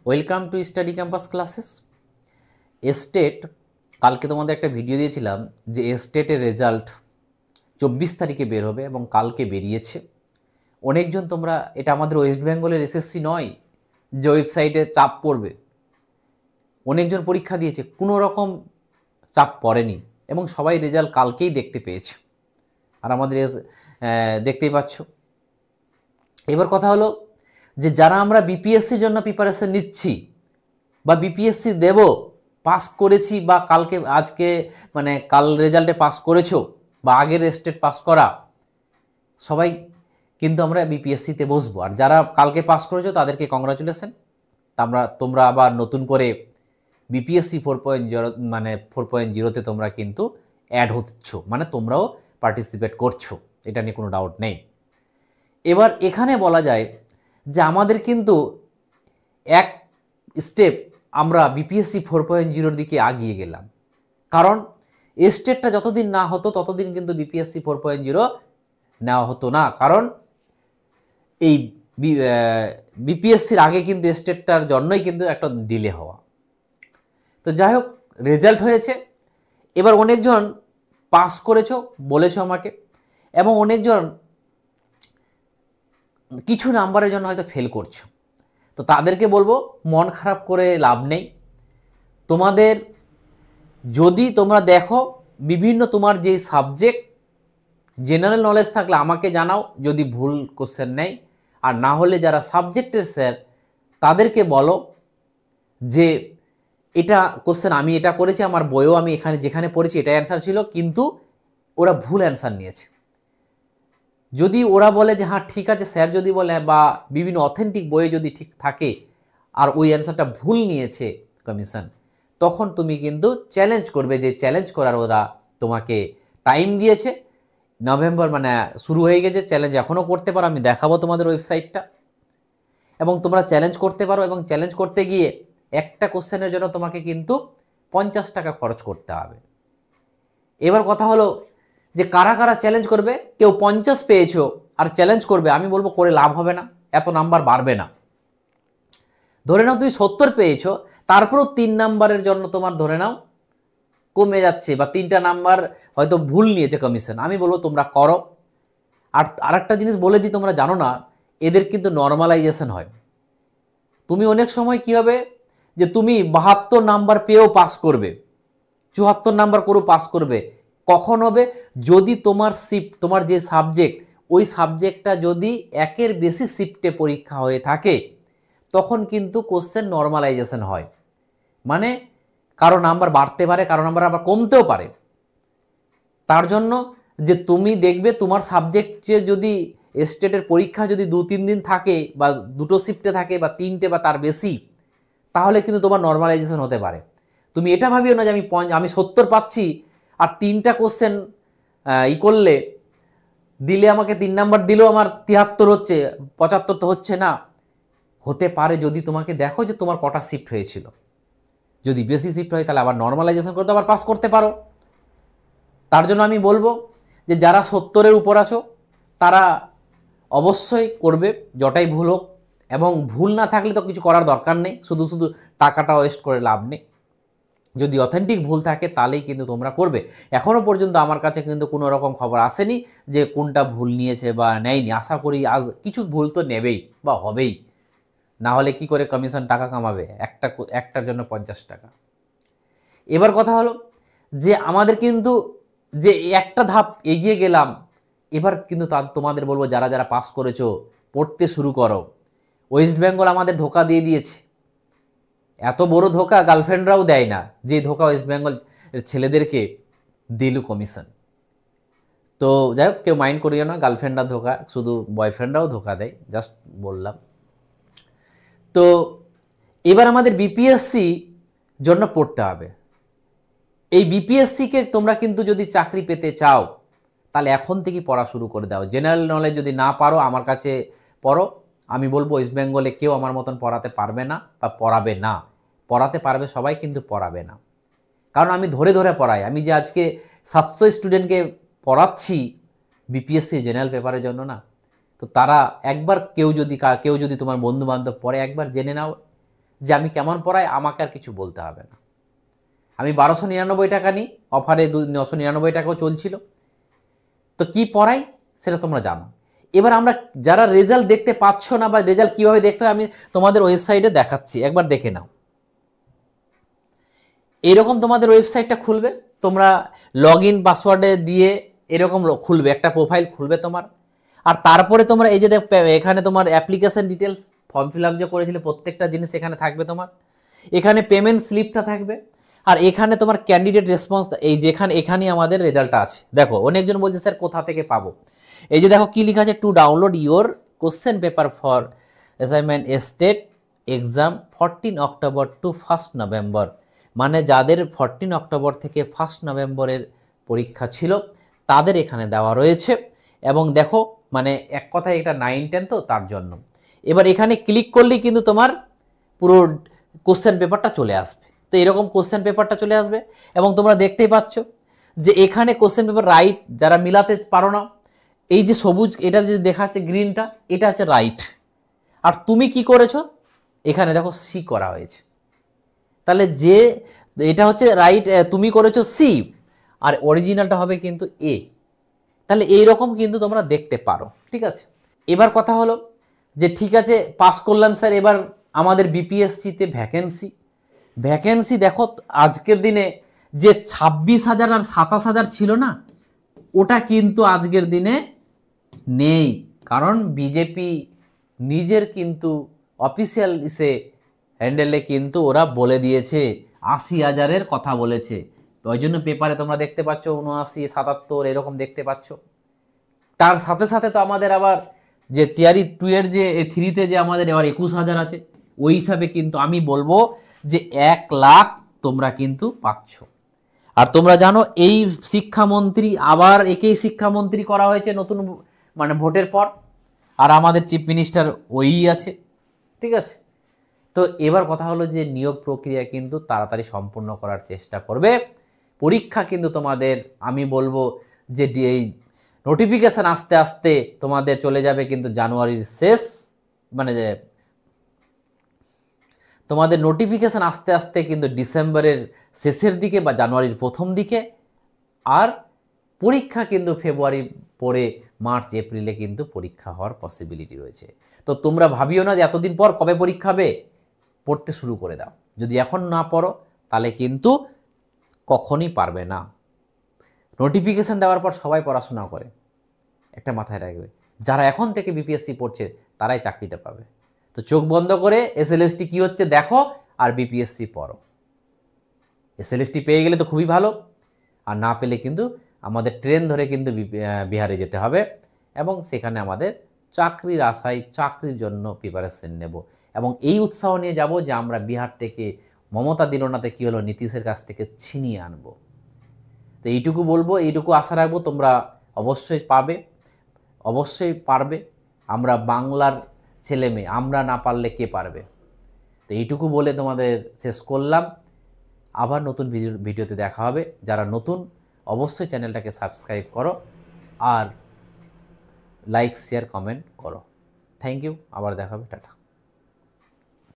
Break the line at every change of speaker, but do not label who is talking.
Welcome to study campus classes. Estate কালকে তোমাদের একটা ভিডিও দিয়েছিলাম যে এস্টেটের রেজাল্ট 24 তারিখে বের হবে এবং কালকে বেরিয়েছে। অনেকজন তোমরা, এটা আমাদের ওয়েস্ট বেঙ্গলের এসএসসি নয় যে ওয়েবসাইটে চাপ পড়বে, অনেকজন পরীক্ষা দিয়েছে, কোনো রকম চাপ পড়েনি এবং সবাই রেজাল্ট কালকেই দেখতে পেয়েছে। আর আমাদের দেখতেই পাচ্ছ। এবার কথা হলো যে যারা আমরা বিপিএসসির জন্য প্রিপারেশন নিচ্ছি বা বিপিএসসি দেব, পাস করেছি বা কালকে আজকে মানে কাল রেজাল্টে পাস করেছো বা আগের স্টেট পাস করা, সবাই কিন্তু আমরা বিপিএসসিতে বসবো। আর যারা কালকে পাস করেছো তাদেরকে কংগ্রাচুলেশন। তোমরা আবার নতুন করে বিপিএসসি 4.0 মানে 4.0তে তোমরা কিন্তু অ্যাড হচ্ছ, মানে তোমরাও পার্টিসিপেট করছো, এটা নিয়ে কোনো ডাউট নেই। এবার এখানে বলা যায় যে আমাদের কিন্তু এক স্টেপ আমরা বিপিএসসি 4.0-র দিকে আগিয়ে গেলাম, কারণ স্টেটটা যতদিন না হতো ততদিন কিন্তু বিপিএসসি 4.0 নেওয়া হতো না, কারণ এই বিপিএসসির আগে কিন্তু স্টেটটার জন্যই কিন্তু একটা ডিলে হওয়া। তো যাই হোক, রেজাল্ট হয়েছে। এবার অনেকজন পাস করেছো বলেছো আমাকে, এবং অনেকজন কিছু নাম্বারের জন্য হয়তো ফেল করছো। তো তাদেরকে বলবো মন খারাপ করে লাভ নেই। তোমাদের যদি তোমরা দেখো বিভিন্ন তোমার যে সাবজেক্ট জেনারেল নলেজ থাকলে আমাকে জানাও যদি ভুল কোশ্চেন নেই, আর না হলে যারা সাবজেক্টের স্যার তাদেরকে বলো যে এটা কোশ্চেন আমি এটা করেছি, আমার বইও আমি এখানে যেখানে পড়েছি এটাই অ্যান্সার ছিল, কিন্তু ওরা ভুল অ্যান্সার নিয়েছে। যদি ওরা বলে যে হ্যাঁ ঠিক আছে, স্যার যদি বলে বা বিভিন্ন অথেন্টিক বইয়ে যদি ঠিক থাকে আর ওই অ্যান্সারটা ভুল নিয়েছে কমিশন, তখন তুমি কিন্তু চ্যালেঞ্জ করবে। যে চ্যালেঞ্জ করার ওরা তোমাকে টাইম দিয়েছে, নভেম্বর মানে শুরু হয়ে গেছে, চ্যালেঞ্জ এখনও করতে পারো, আমি দেখাবো তোমাদের ওয়েবসাইটটা, এবং তোমরা চ্যালেঞ্জ করতে পারো। এবং চ্যালেঞ্জ করতে গিয়ে একটা কোশ্চেনের জন্য তোমাকে কিন্তু 50 টাকা খরচ করতে হবে। এবার কথা হলো যে কারা কারা চ্যালেঞ্জ করবে। কেউ 50 পেয়েছো আর চ্যালেঞ্জ করবে, আমি বলবো করে লাভ হবে না, এত নাম্বার বাড়বে না। ধরে নাও তুমি 70 পেয়েছো, তারপরও 3 নাম্বারের জন্য তোমার ধরে নাও কমে যাচ্ছে, বা 3টা নাম্বার হয়তো ভুল নিয়েছে কমিশন, আমি বলবো তোমরা করো। আর আরেকটা জিনিস বলে দিই, তোমরা জানো না, এদের কিন্তু নর্মালাইজেশন হয়। তুমি অনেক সময় কি হবে যে তুমি 72 নাম্বার পেয়েও পাস করবে, 74 নাম্বার করেও পাস করবে। কখন হবে? যদি তোমার শিফট, তোমার যে সাবজেক্ট, ওই সাবজেক্টটা যদি একের বেশি শিফটে পরীক্ষা হয়ে থাকে, তখন কিন্তু কোশ্চেন নর্মালাইজেশন হয়। মানে কারো নাম্বার বাড়তে পারে, কারো নাম্বার আবার কমতেও পারে। তার জন্য যে তুমি দেখবে তোমার সাবজেক্টে যদি স্টেটের পরীক্ষা যদি 2-3 দিন থাকে বা দুটো শিফটে থাকে বা 3টে বা তার বেশি, তাহলে কিন্তু তোমার নর্মালাইজেশন হতে পারে। তুমি এটা ভাবিও না যে আমি 70 পাচ্ছি আর 3টা কোশ্চেন করলে দিলে আমাকে 3 নাম্বার দিলেও আমার 73 হচ্ছে, 75 তো হচ্ছে না। হতে পারে যদি তোমাকে দেখো যে তোমার কটা শিফট হয়েছিল, যদি বেশি শিফট হয় তাহলে আবার নর্মালাইজেশন করতে আবার পাস করতে পারো। তার জন্য আমি বলবো যে যারা 70-এর উপর আছো তারা অবশ্যই করবে, যটাই ভুল হোক। এবং ভুল না থাকলে তো কিছু করার দরকার নেই, শুধু শুধু টাকাটা ওয়েস্ট করে লাভ নেই। যদি অথেন্টিক ভুল থাকে তাহলেই কিন্তু তোমরা করবে। এখনও পর্যন্ত আমার কাছে কিন্তু কোনো রকম খবর আসেনি যে কোনটা ভুল নিয়েছে বা নেয়নি। আশা করি আজ কিছু ভুল তো নেবেই বা হবেই, না হলে কি করে কমিশন টাকা কামাবে একটার জন্য 50 টাকা। এবার কথা হলো যে আমাদের কিন্তু যে একটা ধাপ এগিয়ে গেলাম, এবার কিন্তু তোমাদের বলবো যারা যারা পাস করেছো পড়তে শুরু করো। ওয়েস্ট বেঙ্গল আমাদের ধোকা দিয়ে দিয়েছে, এত বড় ধোকা গার্লফ্রেন্ডরাও দেয় না যে ধোকা ওয়েস্ট বেঙ্গল ছেলেদেরকে দিল কমিশন। তো যাই হোক, কেউ মাইন্ড করিও না, গার্লফ্রেন্ডরা ধোকা, শুধু বয়ফ্রেন্ডরাও ধোকা দেয়, জাস্ট বললাম। তো এবার আমাদের বিপিএসসি জন্য পড়তে হবে। এই বিপিএসসিকে তোমরা কিন্তু যদি চাকরি পেতে চাও তাহলে এখন থেকে পড়া শুরু করে দাও। জেনারেল নলেজ যদি না পারো আমার কাছে পড়ো। আমি বলবো ওয়েস্ট বেঙ্গলে কেউ আমার মতন পড়াতে পারবে না বা পড়াবে না। পড়াতে পারবে সবাই, কিন্তু পড়াবে না, কারণ আমি ধরে ধরে পড়াই। আমি যে আজকে 700 স্টুডেন্টকে পড়াচ্ছি বিপিএসসি জেনারেল পেপারের জন্য না, তো তারা একবার কেউ যদি তোমার বন্ধু বান্ধব পড়ে একবার জেনে নাও যে আমি কেমন পড়াই, আমাকে আর কিছু বলতে হবে না। আমি 1299 টাকা নিই, অফারে 999 টাকাও চলছিল। তো কি পড়াই সেটা তোমরা জানো। এবার আমরা যারা রেজাল্ট দেখতে পাচ্ছ না বা রেজাল্ট কীভাবে দেখতে হয় আমি তোমাদের ওয়েবসাইটে দেখাচ্ছি, একবার দেখে নাও। এরকম তোমাদের ওয়েবসাইটটা খুলবে, তোমরা লগ ইন পাসওয়ার্ডে দিয়ে এরকম খুলবে, একটা প্রোফাইল খুলবে তোমার। আর তারপরে তোমরা এই যে এখানে তোমার application details, form fill up যে করেছিলে প্রত্যেকটা জিনিস এখানে থাকবে তোমার। এখানে পেমেন্ট স্লিপটা থাকবে। আর এখানে তোমার ক্যান্ডিডেট রেসপন্স, এই যেখানে এখানেই আমাদের রেজাল্টটা আছে। দেখো অনেকজন বলছে স্যার কোথা থেকে পাবো, এই যে দেখো কি লেখা আছে, to download your question paper for assignment state exam 14 October to 1 November, মানে যাদের 14 অক্টোবর থেকে 1 নভেম্বরের পরীক্ষা ছিল তাদের এখানে দেওয়া রয়েছে। এবং দেখো মানে এক কথায় এটা 9-10 তো তার জন্য। এবার এখানে ক্লিক করলেই কিন্তু তোমার পুরো কোশ্চেন পেপারটা চলে আসবে। তো এরকম কোশ্চেন পেপারটা চলে আসবে এবং তোমরা দেখতেই পাচ্ছ যে এখানে কোশ্চেন পেপার রাইট, যারা মিলাতে পারো না, এই যে সবুজ এটা যে দেখাচ্ছে গ্রিনটা, এটা হচ্ছে রাইট। আর তুমি কি করেছো, এখানে দেখো সি করা হয়েছে। তাহলে যে এটা হচ্ছে রাইট, তুমি করেছো সি, আর অরিজিনালটা হবে কিন্তু এ। তাহলে এইরকম কিন্তু তোমরা দেখতে পারো, ঠিক আছে। এবার কথা হলো যে ঠিক আছে পাস করলাম স্যার, এবার আমাদের বিপিএসসিতে ভ্যাকেন্সি দেখো আজকের দিনে যে 26,000 আর 27,000 ছিল না, ওটা কিন্তু আজকের দিনে নেই। কারণ বিজেপি নিজের কিন্তু অফিসিয়াল হ্যান্ডেলে কিন্তু ওরা বলে দিয়েছে 80,000-এর কথা বলেছে। ওই জন্য পেপারে তোমরা দেখতে পাচ্ছ 79, 77 এরকম দেখতে পাচ্ছ। তার সাথে সাথে তো আমাদের আবার যে টিয়ারি 2 এর যে 3-তে যে আমাদের এবার 21,000 আছে, ওই হিসাবে কিন্তু আমি বলবো যে 1 লাখ তোমরা কিন্তু পাচ্ছ। আর তোমরা জানো এই শিক্ষামন্ত্রী, আবার একেই শিক্ষামন্ত্রী করা হয়েছে নতুন মানে ভোটের পর, আর আমাদের চিফ মিনিস্টার ওই আছে, ঠিক আছে। তো এবার কথা হলো যে নিয়োগ প্রক্রিয়া কিন্তু তাড়াতাড়ি সম্পূর্ণ করার চেষ্টা করবে। পরীক্ষা কিন্তু তোমাদের আমি বলবো যে এই নোটিফিকেশান আস্তে আস্তে তোমাদের চলে যাবে কিন্তু জানুয়ারির শেষ, মানে যে তোমাদের নোটিফিকেশান আস্তে আস্তে কিন্তু ডিসেম্বরের শেষের দিকে বা জানুয়ারির প্রথম দিকে, আর পরীক্ষা কিন্তু ফেব্রুয়ারি পরে মার্চ এপ্রিলে কিন্তু পরীক্ষা হওয়ার পসিবিলিটি রয়েছে। তো তোমরা ভাবিও না যে এতদিন পর কবে পরীক্ষা হবে, পড়তে শুরু করে দাও। যদি এখন না পড়ো তাহলে কিন্তু কখনই পারবে না। নোটিফিকেশান দেওয়ার পর সবাই পড়াশোনা করে, একটা মাথায় রাখবে, যারা এখন থেকে বিপিএসসি পড়ছে তারাই চাকরিটা পাবে। তো চোখ বন্ধ করে এসএলএসটি কী হচ্ছে দেখো, আর বিপিএসসি পড়ো। এসএলএসটি পেয়ে গেলে তো খুবই ভালো, আর না পেলে কিন্তু আমাদের ট্রেন ধরে কিন্তু বিহারে যেতে হবে এবং সেখানে আমাদের চাকরির আশায় চাকরির জন্য প্রিপারেশন নেব এবং এই উৎসাহ নিয়ে যাব যে আমরা বিহার থেকে মমতা দিল নাতে কী হলো, নীতিশের কাছ থেকে ছিনিয়ে আনব। তো এইটুকু বলবো, এইটুকু আশা রাখবো তোমরা অবশ্যই পাবে, অবশ্যই পারবে। আমরা বাংলার ছেলে মেয়ে, আমরা না পারলে কে পারবে। তো এইটুকু বলে তোমাদের শেষ করলাম। আবার নতুন ভিডিওতে দেখা হবে। যারা নতুন অবশ্যই চ্যানেলটাকে সাবস্ক্রাইব করো আর লাইক শেয়ার কমেন্ট করো। থ্যাংক ইউ, আবার দেখা হবে, টাটা।